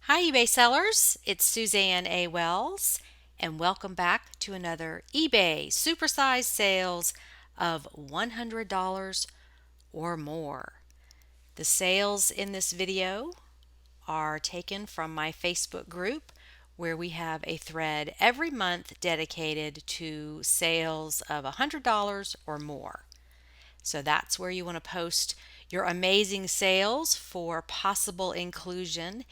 Hi, eBay sellers. It's Suzanne A. Wells, and welcome back to another eBay SuperSize sales of $100 or more. The sales in this video are taken from my Facebook group, where we have a thread every month dedicated to sales of $100 or more. So that's where you want to post your amazing sales for possible inclusion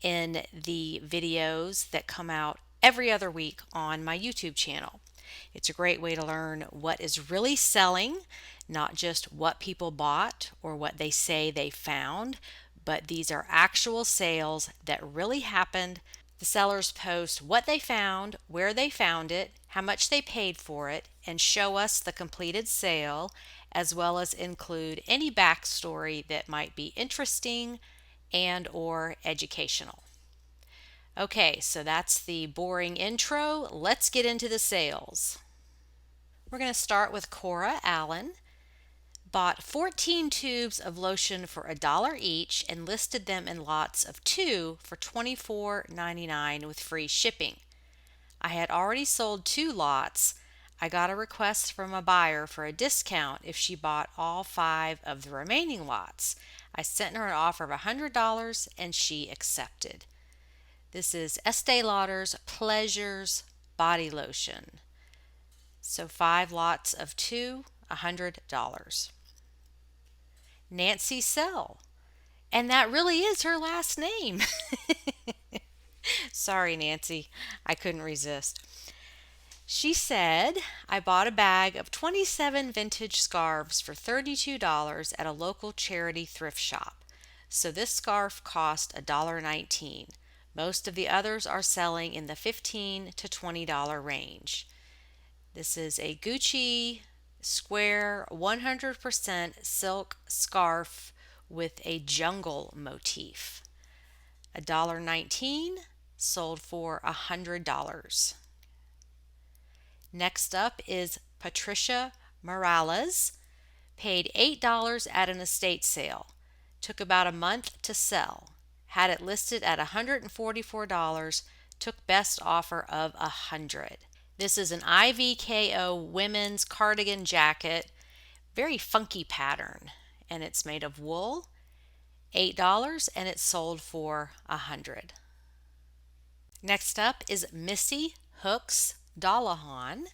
in the videos that come out every other week on my YouTube channel. It's a great way to learn what is really selling, not just what people bought or what they say they found, but these are actual sales that really happened. The sellers post what they found, where they found it, how much they paid for it, and show us the completed sale, as well as include any backstory that might be interesting and or educational. Okay, so that's the boring intro. Let's get into the sales. We're going to start with Cora Allen. Bought 14 tubes of lotion for $1 each and listed them in lots of 2 for $24.99 with free shipping. I had already sold 2 lots. I got a request from a buyer for a discount if she bought all 5 of the remaining lots. I sent her an offer of $100 and she accepted. This is Estee Lauder's Pleasures Body Lotion. So 5 lots of 2, $100. Nancy Sell. And that really is her last name. Sorry, Nancy. I couldn't resist. She said, I bought a bag of 27 vintage scarves for $32 at a local charity thrift shop. So this scarf cost $1.19. Most of the others are selling in the $15 to $20 range. This is a Gucci square 100% silk scarf with a jungle motif. $1.19, sold for $100. Next up is Patricia Morales. Paid $8 at an estate sale. Took about a month to sell. Had it listed at $144. Took best offer of $100. This is an IVKO women's cardigan jacket. Very funky pattern. And it's made of wool. $8 and it's sold for $100. Next up is Missy Hooks Dollahan.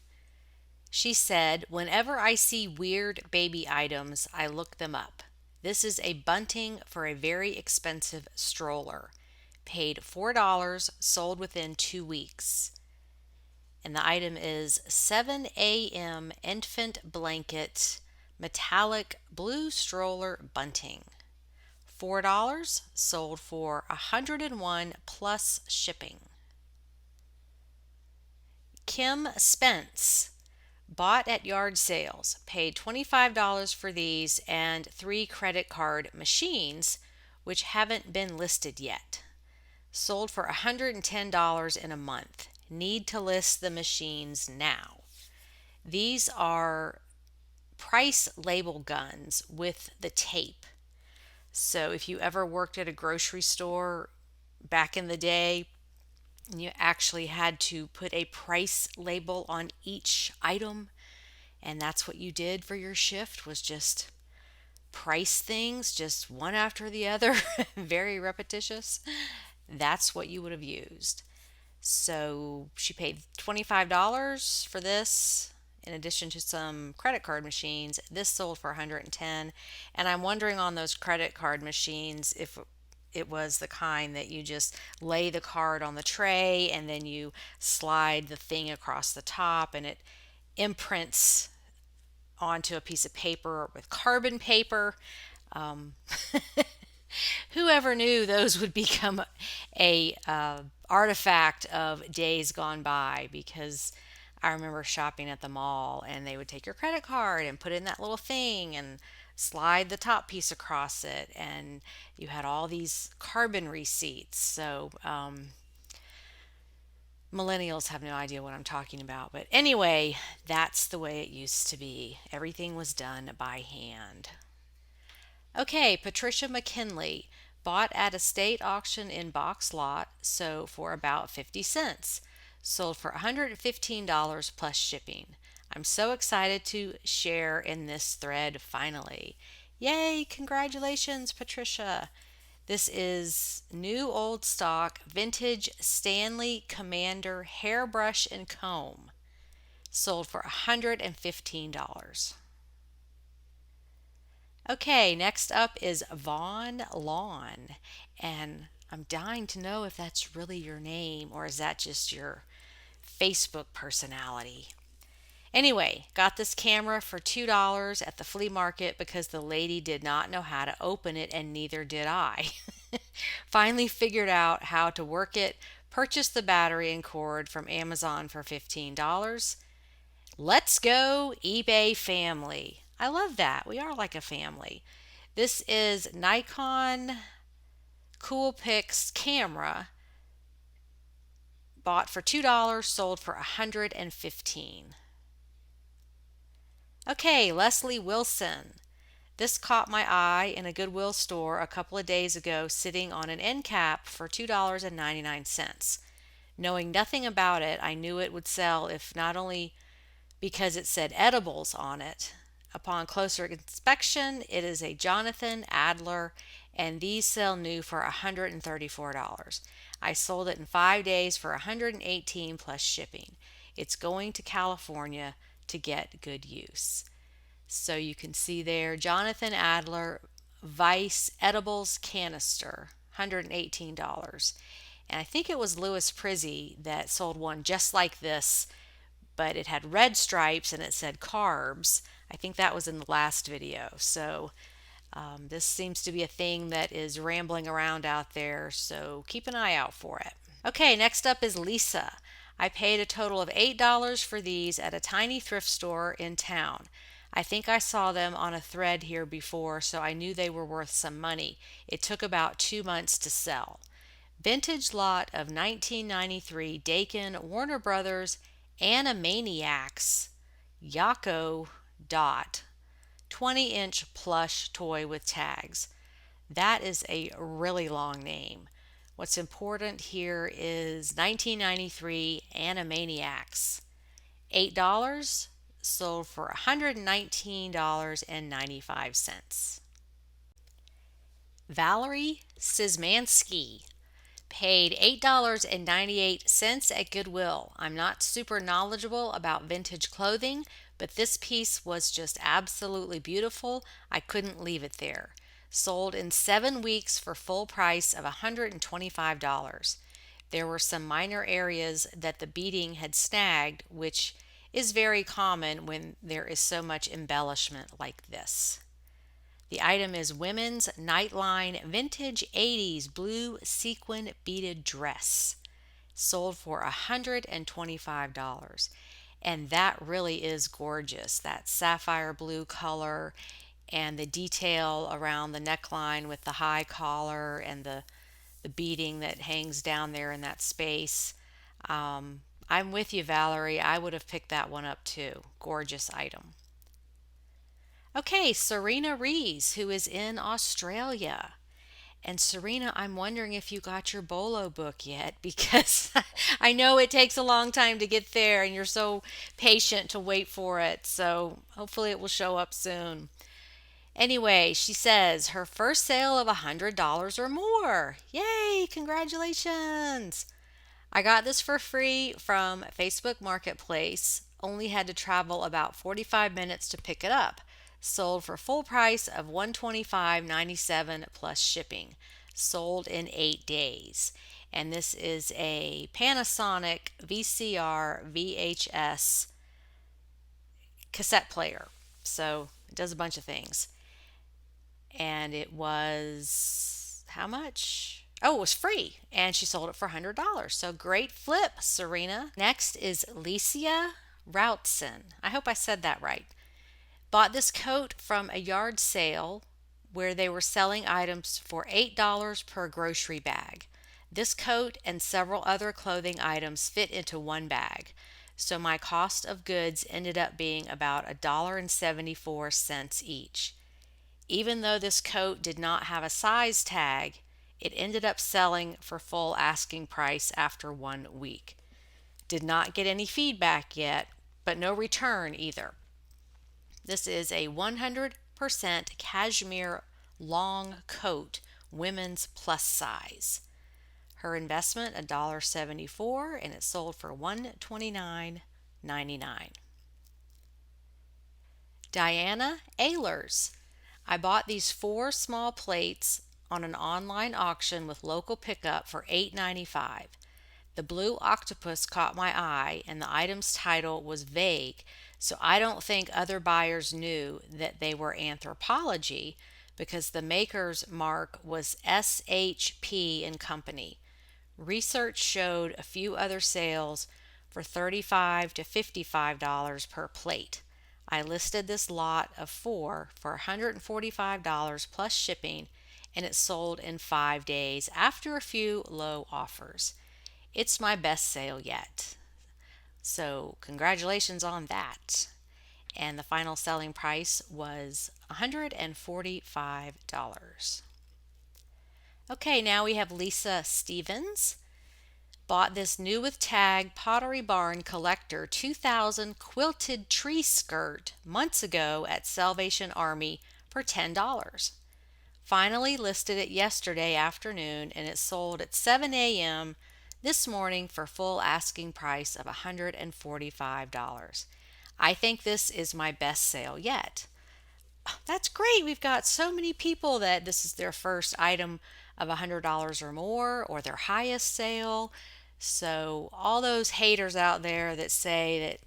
She said, whenever I see weird baby items, I look them up. This is a bunting for a very expensive stroller. Paid $4, sold within 2 weeks. And the item is 7 a.m. infant blanket metallic blue stroller bunting. $4, sold for $101 plus shipping. Kim Spence. Bought at yard sales. Paid $25 for these and 3 credit card machines, which haven't been listed yet. Sold for $110 in a month. Need to list the machines now. These are price label guns with the tape. So if you ever worked at a grocery store back in the day, you actually had to put a price label on each item, and that's what you did for your shift, was just price things just one after the other, very repetitious. That's what you would have used. So she paid $25 for this in addition to some credit card machines. This sold for $110, and I'm wondering on those credit card machines if it was the kind that you just lay the card on the tray and then you slide the thing across the top and it imprints onto a piece of paper with carbon paper. Um, Whoever knew those would become a artifact of days gone by, because I remember shopping at the mall and they would take your credit card and put it in that little thing and slide the top piece across it, and you had all these carbon receipts. So millennials have no idea what I'm talking about, but anyway, that's the way it used to be. Everything was done by hand. Okay, Patricia McKinley Bought at a state auction in box lot, so for about 50 cents. Sold for $115 plus shipping. I'm so excited to share in this thread finally. Yay, congratulations, Patricia. This is new old stock vintage Stanley Commander hairbrush and comb. Sold for $115. Okay, next up is Vaughn Lawn. And I'm dying to know if that's really your name or is that just your Facebook personality. Anyway, got this camera for $2 at the flea market because the lady did not know how to open it and neither did I. Finally figured out how to work it, purchased the battery and cord from Amazon for $15. Let's go, eBay family. I love that. We are like a family. This is Nikon Coolpix camera. Bought for $2, sold for $115. Okay, Leslie Wilson. This caught my eye in a Goodwill store a couple of days ago sitting on an end cap for $2.99. Knowing nothing about it, I knew it would sell if not only because it said edibles on it. Upon closer inspection, it is a Jonathan Adler, and these sell new for $134. I sold it in 5 days for $118 plus shipping. It's going to California to get good use. So you can see there, Jonathan Adler Vice Edibles Canister, $118. And I think it was Louis Prizzi that sold one just like this, but it had red stripes and it said carbs. I think that was in the last video. So this seems to be a thing that is rambling around out there, so keep an eye out for it. Okay, next up is Lisa. I paid a total of $8 for these at a tiny thrift store in town. I think I saw them on a thread here before, so I knew they were worth some money. It took about 2 months to sell. Vintage lot of 1993 Dakin Warner Brothers Animaniacs Yakko Dot 20-inch plush toy with tags. That is a really long name. What's important here is 1993 Animaniacs. $8, sold for $119.95. Valerie Szymanski. Paid $8.98 at Goodwill. I'm not super knowledgeable about vintage clothing, but this piece was just absolutely beautiful. I couldn't leave it there. Sold in 7 weeks for full price of $125. There were some minor areas that the beading had snagged, which is very common when there is so much embellishment like this. The item is women's Nightline Vintage 80s Blue Sequin Beaded Dress. Sold for $125. And that really is gorgeous. That sapphire blue color and the detail around the neckline with the high collar and the beading that hangs down there in that space. I'm with you, Valerie. I would have picked that one up too. Gorgeous item. Okay, Serena Rees, who is in Australia. And Serena, I'm wondering if you got your BOLO book yet, because I know it takes a long time to get there and you're so patient to wait for it. So hopefully it will show up soon. Anyway, she says her first sale of $100 or more. Yay, congratulations. I got this for free from Facebook Marketplace. Only had to travel about 45 minutes to pick it up. Sold for full price of $125.97 plus shipping. Sold in 8 days. And this is a Panasonic VCR VHS cassette player. So it does a bunch of things. And it was how much? Oh, it was free. And she sold it for $100. So great flip, Serena. Next is Licia Routson. I hope I said that right. Bought this coat from a yard sale where they were selling items for $8 per grocery bag. This coat and several other clothing items fit into one bag. So my cost of goods ended up being about $1.74 each. Even though this coat did not have a size tag, It ended up selling for full asking price after 1 week. Did not get any feedback yet, but no return either. This is a 100% cashmere long coat, women's plus size. Her investment $1.74 and it sold for $129.99. Diana Ehlers. I bought these 4 small plates on an online auction with local pickup for $8.95. The blue octopus caught my eye and the item's title was vague, so I don't think other buyers knew that they were Anthropology because the maker's mark was SHP and Company. Research showed a few other sales for $35 to $55 per plate. I listed this lot of 4 for $145 plus shipping, and it sold in 5 days after a few low offers. It's my best sale yet. So, congratulations on that. And the final selling price was $145. Okay, now we have Lisa Stevens. Bought this new with tag Pottery Barn Collector 2000 quilted tree skirt months ago at Salvation Army for $10. Finally listed it yesterday afternoon and it sold at 7 a.m. this morning for full asking price of $145. I think this is my best sale yet. That's great. We've got so many people that this is their first item of $100 or more or their highest sale. So all those haters out there that say that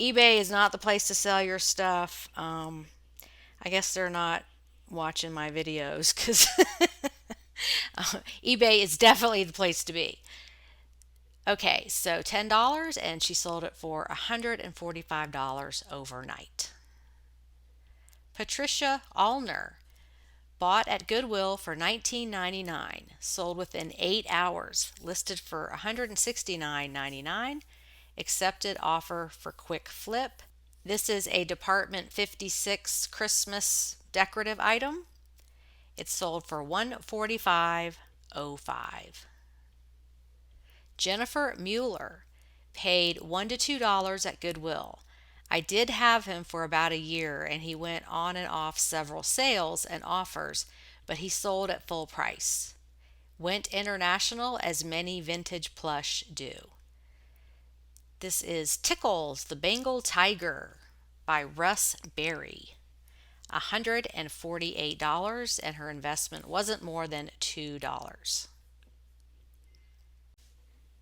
eBay is not the place to sell your stuff, I guess they're not watching my videos because eBay is definitely the place to be. Okay, so $10 and she sold it for $145 overnight. Patricia Allner. Bought at Goodwill for $19.99, sold within 8 hours, listed for $169.99, accepted offer for quick flip. This is a Department 56 Christmas decorative item. It sold for $145.05. Jennifer Mueller paid $1 to $2 at Goodwill. I did have him for about a year and he went on and off several sales and offers, but he sold at full price. Went international as many vintage plush do. This is Tickles the Bengal Tiger by Russ Berry. $148 and her investment wasn't more than $2.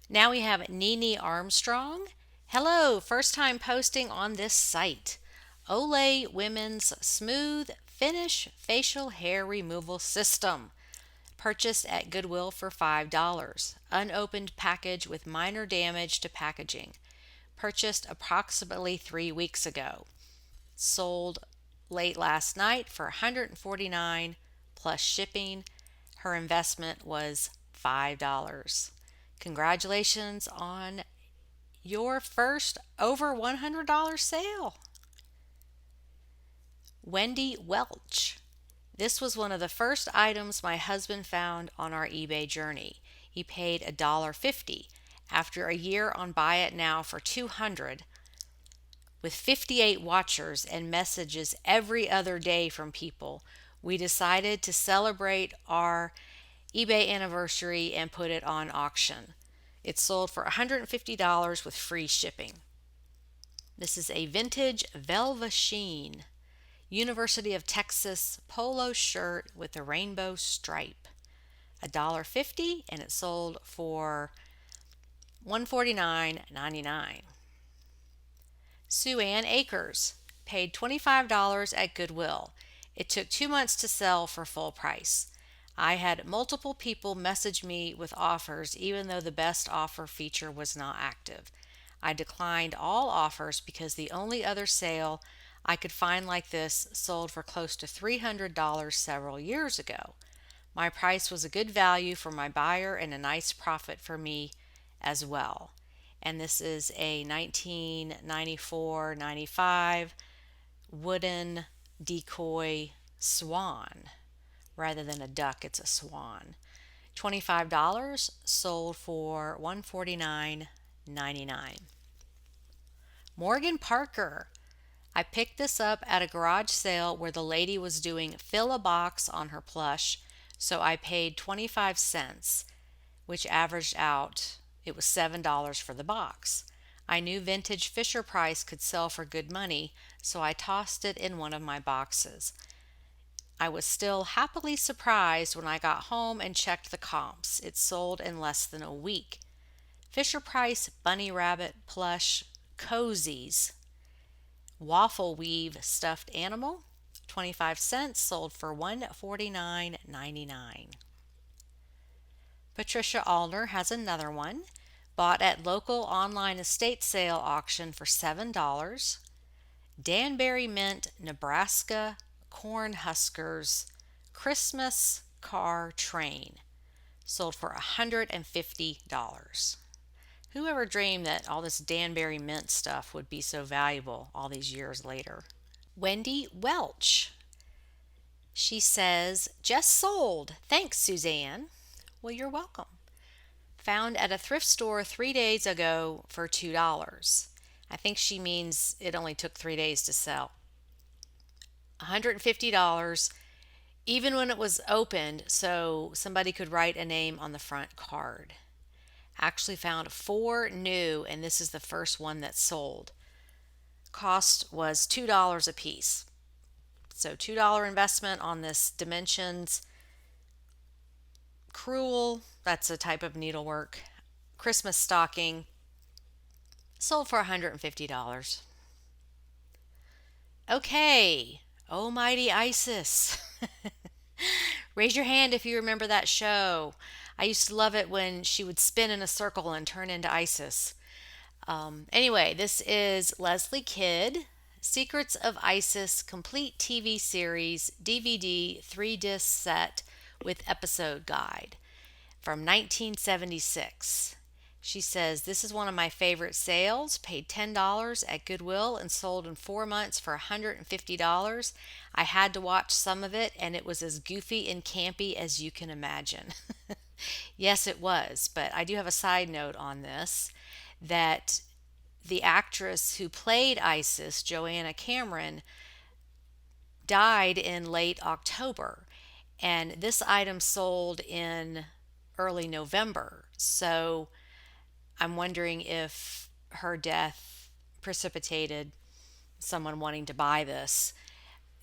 Now we have Nene Armstrong. Hello, first time posting on this site. Olay Women's Smooth Finish Facial Hair Removal System. Purchased at Goodwill for $5. Unopened package with minor damage to packaging. Purchased approximately 3 weeks ago. Sold late last night for $149 plus shipping. Her investment was $5. Congratulations on your first over $100 sale. Wendy Welch. This was one of the first items my husband found on our eBay journey. He paid $1.50. After a year on Buy It Now for $200, with 58 watchers and messages every other day from people, we decided to celebrate our eBay anniversary and put it on auction. It sold for $150 with free shipping. This is a vintage Velva Sheen University of Texas polo shirt with a rainbow stripe. $1.50 and it sold for $149.99. Sue Ann Akers paid $25 at Goodwill. It took 2 months to sell for full price. I had multiple people message me with offers even though the best offer feature was not active. I declined all offers because the only other sale I could find like this sold for close to $300 several years ago. My price was a good value for my buyer and a nice profit for me as well. And this is a 1994-95 wooden decoy swan. Rather than a duck, it's a swan. $25, sold for $149.99. Morgan Parker. I picked this up at a garage sale where the lady was doing fill a box on her plush, so I paid 25 cents, which averaged out it was $7 for the box. I knew vintage Fisher Price could sell for good money, so I tossed it in one of my boxes. I was still happily surprised when I got home and checked the comps. It sold in less than a week. Fisher Price Bunny Rabbit Plush Cozies Waffle Weave Stuffed Animal, 25 cents, sold for $149.99. Patricia Allner has another one, bought at local online estate sale auction for $7. Danbury Mint Nebraska Corn Huskers Christmas Car Train, sold for $150. Whoever dreamed that all this Danbury Mint stuff would be so valuable all these years later? Wendy Welch. She says, just sold. Thanks, Suzanne. Well, you're welcome. Found at a thrift store 3 days ago for $2. I think she means it only took 3 days to sell. $150, even when it was opened, so somebody could write a name on the front card. Actually found 4 new, and this is the first one that sold. Cost was $2 a piece. So $2 investment on this Dimensions Cruel, that's a type of needlework, Christmas stocking, sold for $150. Okay, Almighty Isis. Raise your hand if you remember that show. I used to love it when she would spin in a circle and turn into Isis. Anyway, this is Leslie Kidd, Secrets of Isis Complete TV Series DVD 3-disc set with episode guide from 1976. She says, this is one of my favorite sales, paid $10 at Goodwill and sold in 4 months for $150. I had to watch some of it and it was as goofy and campy as you can imagine. Yes, it was, but I do have a side note on this, that the actress who played Isis, Joanna Cameron, died in late October, and this item sold in early November. So I'm wondering if her death precipitated someone wanting to buy this.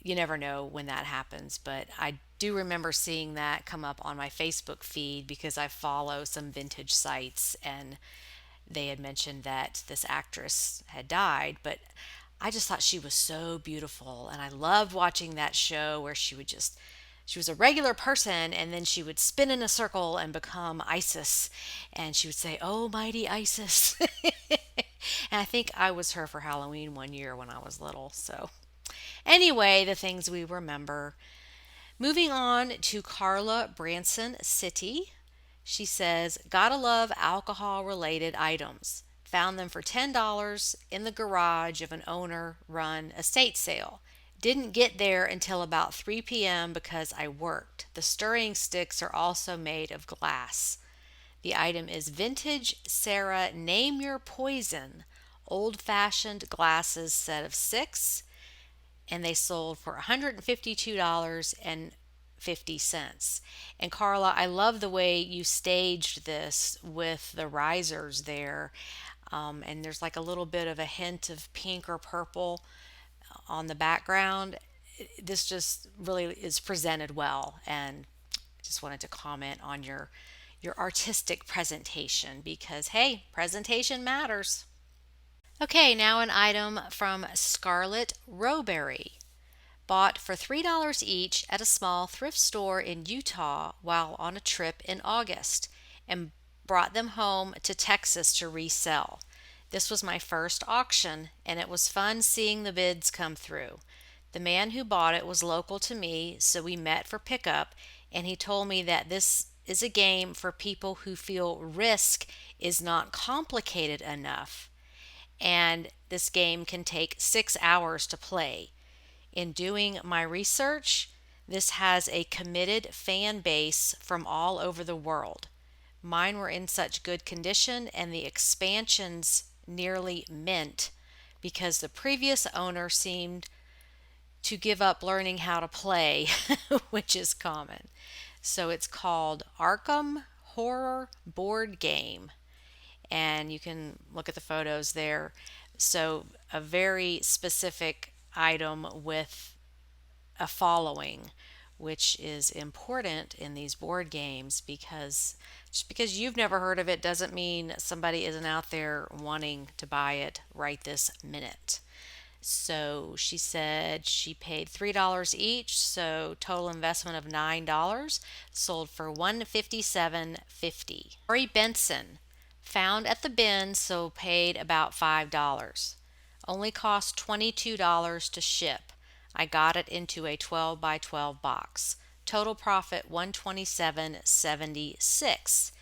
You never know when that happens, but I do remember seeing that come up on my Facebook feed because I follow some vintage sites, and they had mentioned that this actress had died, but I just thought she was so beautiful, and I loved watching that show where she was a regular person and then she would spin in a circle and become Isis, and she would say, "Oh, mighty Isis." And I think I was her for Halloween one year when I was little. So anyway, the things we remember. Moving on to Carla Branson City. She says, gotta love alcohol related items. Found them for $10 in the garage of an owner run estate sale. Didn't get there until about 3 p.m. because I worked. The stirring sticks are also made of glass. The item is vintage Sarah Name Your Poison old fashioned glasses set of 6, and they sold for $152.50. And Carla, I love the way you staged this with the risers there. And there's like a little bit of a hint of pink or purple on the background. This just really is presented well, and I just wanted to comment on your artistic presentation because hey, presentation matters. Okay, now an item from Scarlett Rowberry. Bought for $3 each at a small thrift store in Utah while on a trip in August, and brought them home to Texas to resell. This was my first auction, and it was fun seeing the bids come through. The man who bought it was local to me, so we met for pickup, and he told me that this is a game for people who feel risk is not complicated enough, and this game can take 6 hours to play. In doing my research, This has a committed fan base from all over the world. Mine were in such good condition, and the expansions nearly mint because the previous owner seemed to give up learning how to play, which is common. So it's called Arkham Horror Board Game, and you can look at the photos there. So, a very specific item with a following, which is important in these board games because just because you've never heard of it doesn't mean somebody isn't out there wanting to buy it right this minute. So she said she paid $3 each, so total investment of $9, sold for $157.50. Murray Benson, found at the bin, so paid about $5. Only cost $22 to ship. I got it into a 12 by 12 box. Total profit $127.76.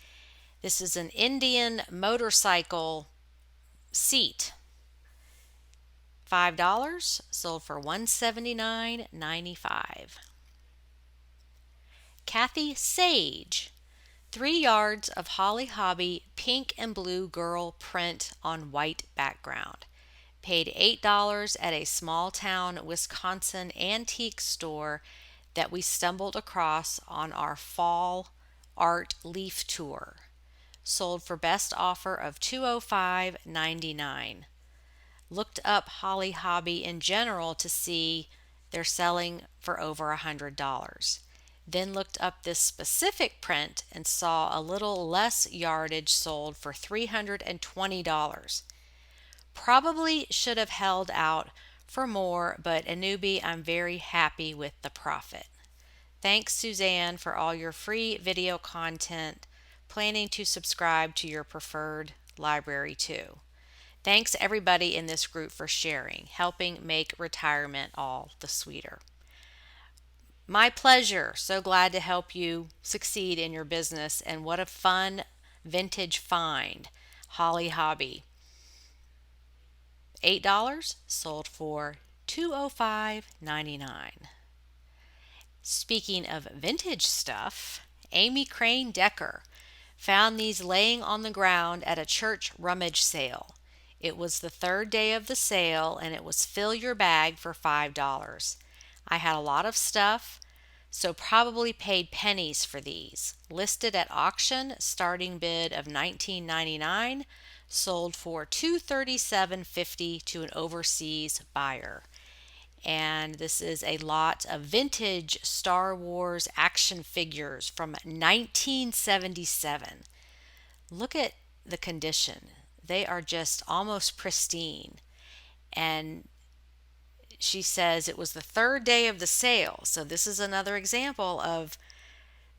This is an Indian motorcycle seat. $5, sold for $179.95. Kathy Sage, 3 yards of Holly Hobbie pink and blue girl print on white background. Paid $8 at a small town Wisconsin antique store that we stumbled across on our fall art leaf tour. Sold for best offer of $205.99. Looked up Holly Hobbie in general to see they're selling for over $100. Then looked up this specific print and saw a little less yardage sold for $320. Probably should have held out for more, but a newbie, I'm very happy with the profit. Thanks, Suzanne, for all your free video content. Planning to subscribe to your preferred library too. Thanks everybody in this group for sharing, helping make retirement all the sweeter. My pleasure. So glad to help you succeed in your business, and what a fun vintage find. Holly Hobbie. $8, sold for $205.99. Speaking of vintage stuff, Amy Crane Decker found these laying on the ground at a church rummage sale. It was the third day of the sale, and it was fill your bag for $5. I had a lot of stuff, so probably paid pennies for these. Listed at auction, starting bid of $19.99, sold for $237.50 to an overseas buyer. And this is a lot of vintage Star Wars action figures from 1977. Look at the condition. They are just almost pristine. And she says it was the third day of the sale. So this is another example of,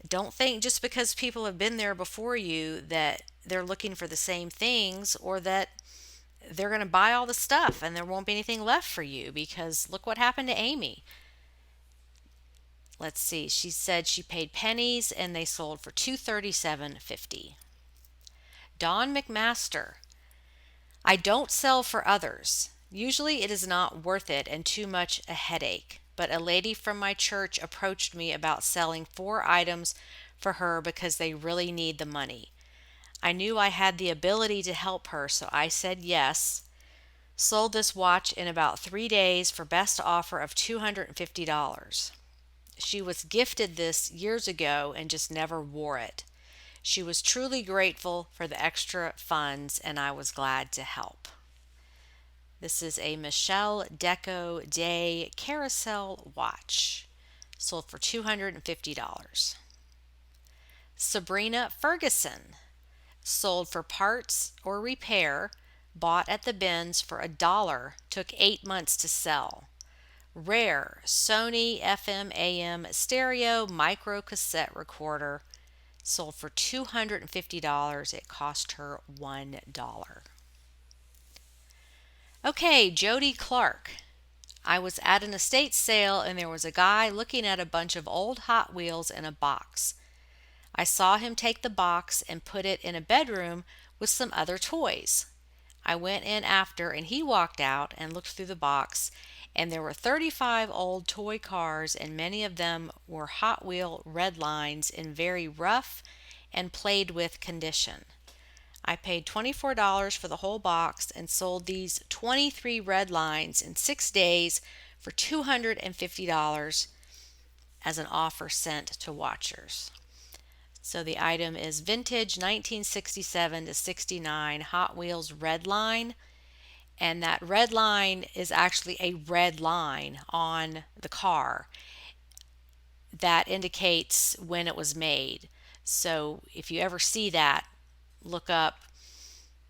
don't think just because people have been there before you that they're looking for the same things, or that they're going to buy all the stuff and there won't be anything left for you, because look what happened to Amy. Let's see. She said she paid pennies and they sold for $237.50. Dawn McMaster. I don't sell for others. Usually it is not worth it and too much a headache, but a lady from my church approached me about selling 4 items for her because they really need the money. I knew I had the ability to help her, so I said yes. Sold this watch in about 3 days for best offer of $250. She was gifted this years ago and just never wore it. She was truly grateful for the extra funds, and I was glad to help. This is a Michelle Deco Day Carousel watch. Sold for $250. Sabrina Ferguson. Sold for parts or repair. Bought at the bins for $1. Took 8 months to sell. Rare Sony FM AM stereo micro cassette recorder. Sold for $250. It cost her $1. Okay, Jody Clark. I was at an estate sale and there was a guy looking at a bunch of old Hot Wheels in a box. I saw him take the box and put it in a bedroom with some other toys. I went in after and he walked out and looked through the box, and there were 35 old toy cars, and many of them were Hot Wheel red lines in very rough and played with condition. I paid $24 for the whole box and sold these 23 red lines in 6 days for $250 as an offer sent to watchers. So the item is vintage 1967 to 69 Hot Wheels red line, and that red line is actually a red line on the car that indicates when it was made. So if you ever see that, look up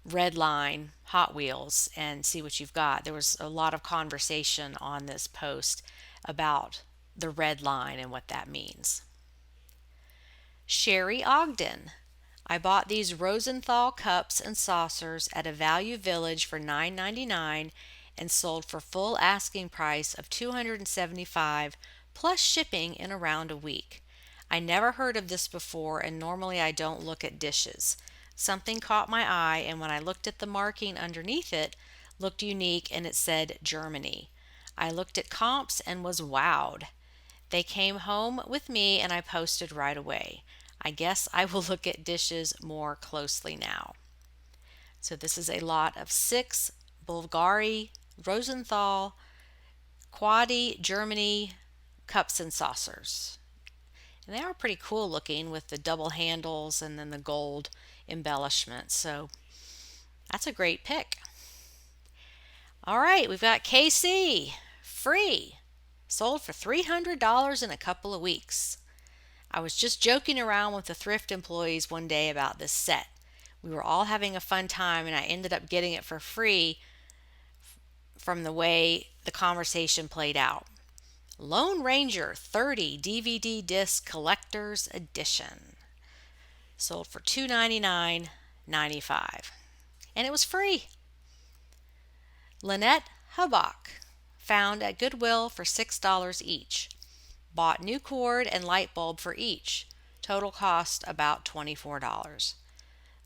red line Hot Wheels and see what you've got. There was a lot of conversation on this post about the red line and what that means. Sherry Ogden. I bought these Rosenthal cups and saucers at a Value Village for $9.99 and sold for full asking price of $275 plus shipping in around a week. I never heard of this before, and normally I don't look at dishes. Something caught my eye, and when I looked at the marking underneath it, looked unique, and it said Germany. I looked at comps and was wowed. They came home with me and I posted right away. I guess I will look at dishes more closely now. So this is a lot of 6 Bulgari Rosenthal Quadi Germany cups and saucers. And they are pretty cool looking with the double handles and then the gold embellishment. So that's a great pick. All right, we've got KC free. Sold for $300 in a couple of weeks. I was just joking around with the thrift employees one day about this set. We were all having a fun time, and I ended up getting it for free from the way the conversation played out. Lone Ranger 30 DVD Disc Collector's Edition. Sold for $299.95. And it was free. Lynette Hubach. Found at Goodwill for $6 each. Bought new cord and light bulb for each. Total cost about $24.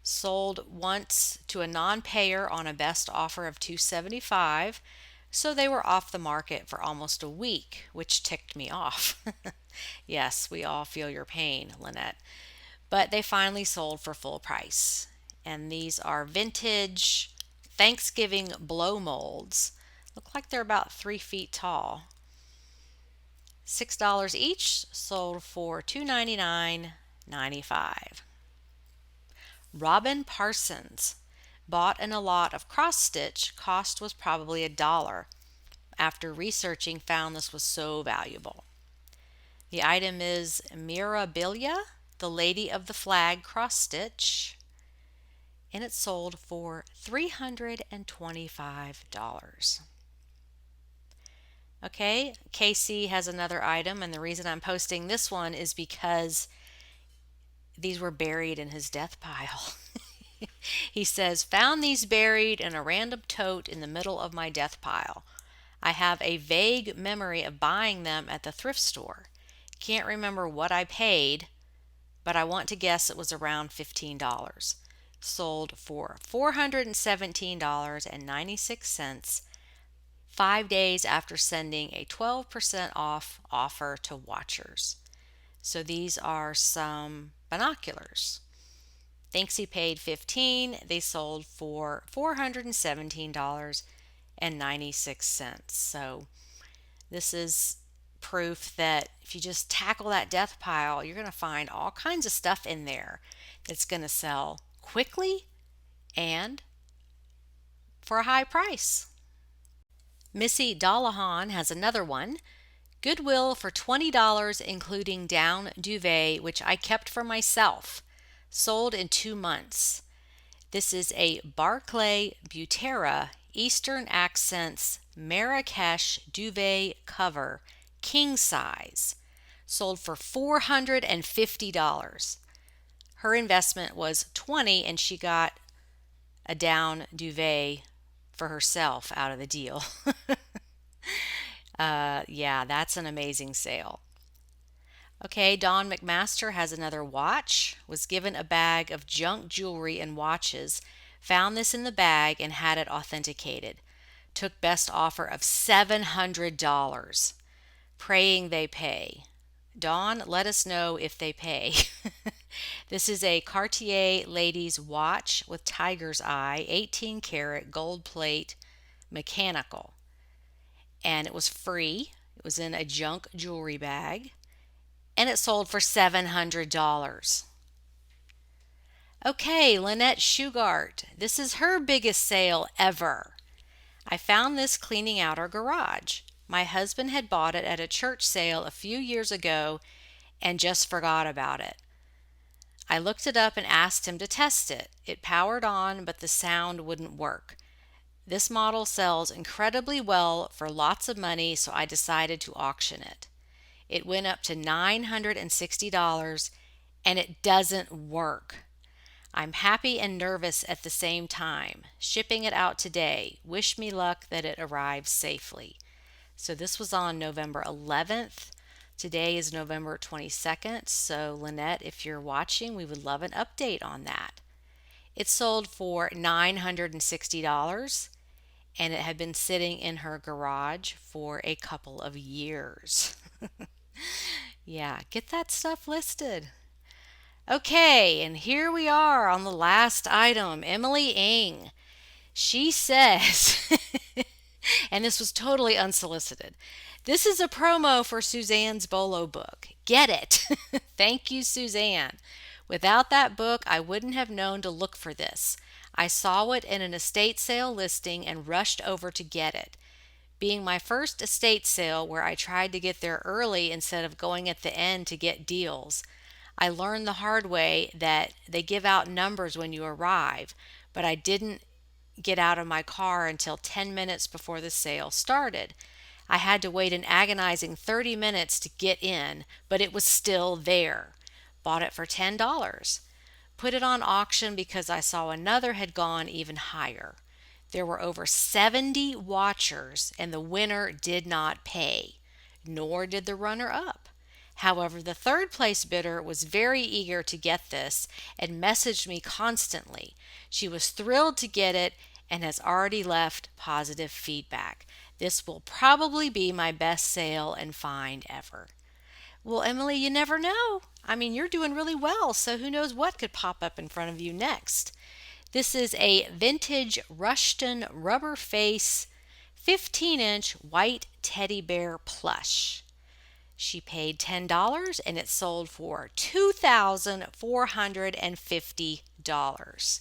Sold once to a non-payer on a best offer of $275, so they were off the market for almost a week, which ticked me off. Yes, we all feel your pain, Lynette. But they finally sold for full price. And these are vintage Thanksgiving blow molds. Look like they're about 3 feet tall. $6 each, sold for $299.95. Robin Parsons. Bought in a lot of cross stitch. Cost was probably $1. After researching, found this was so valuable. The item is Mirabilia, the Lady of the Flag cross stitch, and it sold for $325. Okay, KC has another item, and the reason I'm posting this one is because these were buried in his death pile. He says, found these buried in a random tote in the middle of my death pile. I have a vague memory of buying them at the thrift store. Can't remember what I paid, but I want to guess it was around $15. Sold for $417.96, 5 days after sending a 12% off offer to watchers. So these are some binoculars. Thinks he paid $15. They sold for $417.96. So this is proof that if you just tackle that death pile, you're going to find all kinds of stuff in there that's going to sell quickly and for a high price. Missy Dollahan has another one. Goodwill for $20, including down duvet, which I kept for myself. Sold in 2 months. This is a BARCLAY BUTERA Eastern Accents MARRAKESH duvet cover, king size. Sold for $450. Her investment was $20, and she got a down duvet for herself out of the deal. Yeah, that's an amazing sale. Okay, Dawn McMaster has another watch. Was given a bag of junk jewelry and watches, Found this in the bag and had it authenticated. Took best offer of $700. Praying they pay. Dawn, let us know if they pay. This is a Cartier ladies watch with tiger's eye, 18 karat gold plate, mechanical. And it was free. It was in a junk jewelry bag. And it sold for $700. Okay, Lynette Shugart. This is her biggest sale ever. I found this cleaning out our garage. My husband had bought it at a church sale a few years ago and just forgot about it. I looked it up and asked him to test it. It powered on, but the sound wouldn't work. This model sells incredibly well for lots of money, so I decided to auction it. It went up to $960 and it doesn't work. I'm happy and nervous at the same time. Shipping it out today. Wish me luck that it arrives safely. So this was on November 11th. Today is November 22nd. So Lynette, if you're watching, we would love an update on that. It sold for $960 and it had been sitting in her garage for a couple of years. Yeah, get that stuff listed. Okay, and here we are on the last item, Emily Ng. She says, and this was totally unsolicited, this is a promo for Suzanne's BOLO book. Get it. Thank you, Suzanne. Without that book, I wouldn't have known to look for this. I saw it in an estate sale listing and rushed over to get it. Being my first estate sale where I tried to get there early instead of going at the end to get deals, I learned the hard way that they give out numbers when you arrive, but I didn't get out of my car until 10 minutes before the sale started. I had to wait an agonizing 30 minutes to get in, but it was still there. Bought it for $10. Put it on auction because I saw another had gone even higher. There were over 70 watchers and the winner did not pay, nor did the runner-up. However, the third place bidder was very eager to get this and messaged me constantly. She was thrilled to get it and has already left positive feedback. This will probably be my best sale and find ever. Well, Emily, you never know. I mean, you're doing really well, so who knows what could pop up in front of you next. This is a vintage Rushton rubber face 15-inch white teddy bear plush. She paid $10 and it sold for $2,450.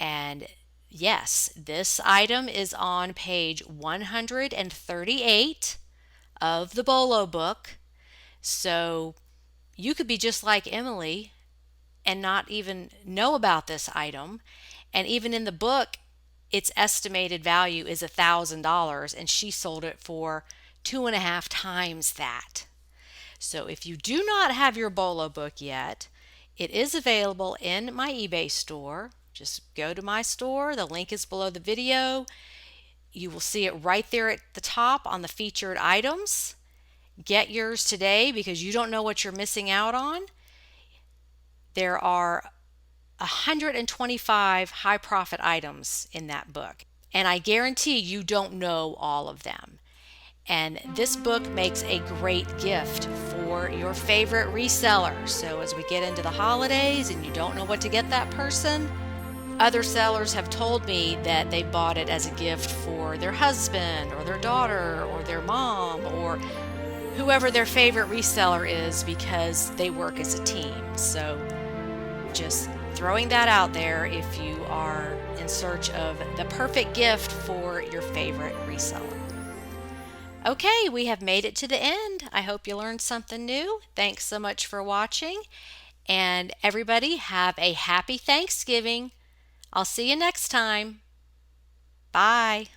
And yes, this item is on page 138 of the BOLO book. So you could be just like Emily and not even know about this item. And even in the book, its estimated value is $1,000 and she sold it for 2.5 times that. So if you do not have your BOLO book yet, it is available in my eBay store. Just go to my store. The link is below the video. You will see it right there at the top on the featured items. Get yours today because you don't know what you're missing out on. There are 125 high profit items in that book, and I guarantee you don't know all of them. And this book makes a great gift for your favorite reseller. So as we get into the holidays and you don't know what to get that person, other sellers have told me that they bought it as a gift for their husband or their daughter or their mom or whoever their favorite reseller is because they work as a team. So just throwing that out there if you are in search of the perfect gift for your favorite reseller. Okay, we have made it to the end. I hope you learned something new. Thanks so much for watching. And everybody have a happy Thanksgiving. I'll see you next time. Bye.